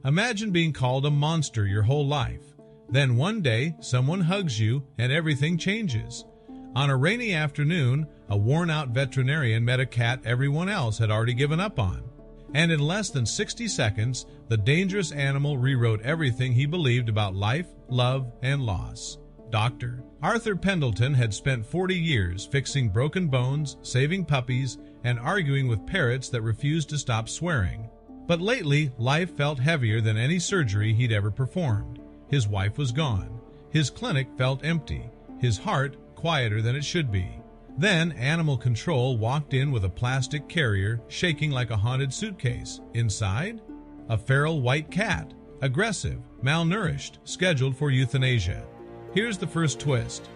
Imagine being called a monster your whole life. Then one day, someone hugs you and everything changes. On a rainy afternoon, a worn-out veterinarian met a cat everyone else had already given up on. And in less than 60 seconds, the dangerous animal rewrote everything he believed about life, love, and loss. Dr. Arthur Pendleton had spent 40 years fixing broken bones, saving puppies, and arguing with parrots that refused to stop swearing. But lately, life felt heavier than any surgery he'd ever performed. His wife was gone. His clinic felt empty. His heart quieter than it should be. Then animal control walked in with a plastic carrier shaking like a haunted suitcase. Inside, a feral white cat, aggressive, malnourished, scheduled for euthanasia. Here's the first twist.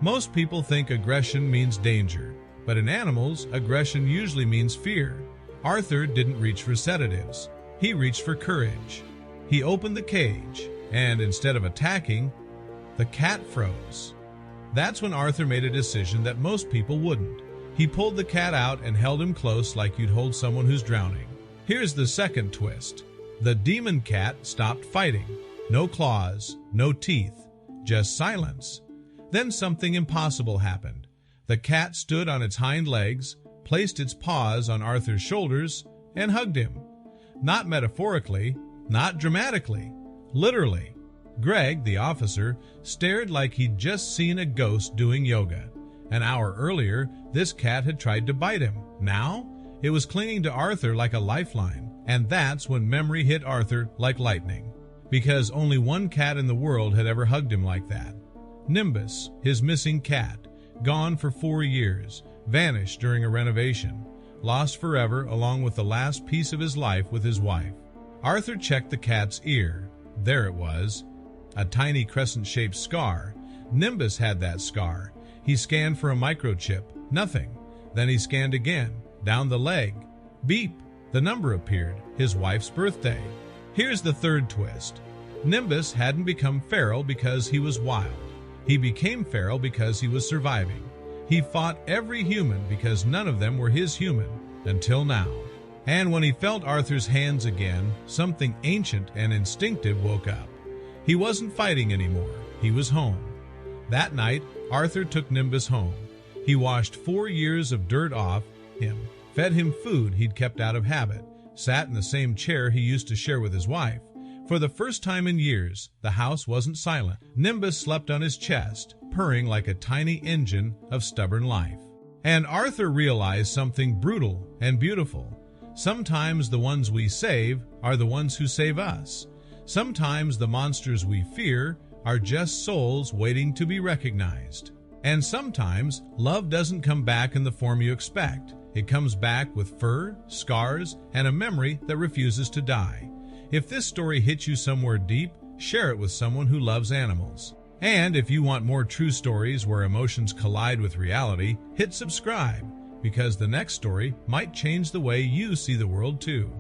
Most people think aggression means danger, but in animals, aggression usually means fear. Arthur didn't reach for sedatives. He reached for courage. He opened the cage, and instead of attacking, the cat froze. That's when Arthur made a decision that most people wouldn't. He pulled the cat out and held him close like you'd hold someone who's drowning. Here's the second twist. The demon cat stopped fighting. No claws, no teeth, just silence. Then something impossible happened. The cat stood on its hind legs, placed its paws on Arthur's shoulders, and hugged him. Not metaphorically, not dramatically, literally. Greg, the officer, stared like he'd just seen a ghost doing yoga. An hour earlier, this cat had tried to bite him. Now, it was clinging to Arthur like a lifeline. And that's when memory hit Arthur like lightning. Because only one cat in the world had ever hugged him like that. Nimbus, his missing cat, gone for 4 years, vanished during a renovation, lost forever along with the last piece of his life with his wife. Arthur checked the cat's ear. There it was. A tiny crescent-shaped scar. Nimbus had that scar. He scanned for a microchip. Nothing. Then he scanned again. Down the leg. Beep. The number appeared. His wife's birthday. Here's the third twist. Nimbus hadn't become feral because he was wild. He became feral because he was surviving. He fought every human because none of them were his human. Until now. And when he felt Arthur's hands again, something ancient and instinctive woke up. He wasn't fighting anymore. He was home. That night, Arthur took Nimbus home. He washed 4 years of dirt off him, fed him food he'd kept out of habit, sat in the same chair he used to share with his wife. For the first time in years, the house wasn't silent. Nimbus slept on his chest, purring like a tiny engine of stubborn life. And Arthur realized something brutal and beautiful. Sometimes the ones we save are the ones who save us. Sometimes the monsters we fear are just souls waiting to be recognized. And sometimes love doesn't come back in the form you expect. It comes back with fur, scars, and a memory that refuses to die. If this story hits you somewhere deep, share it with someone who loves animals. And if you want more true stories where emotions collide with reality, hit subscribe, because the next story might change the way you see the world too.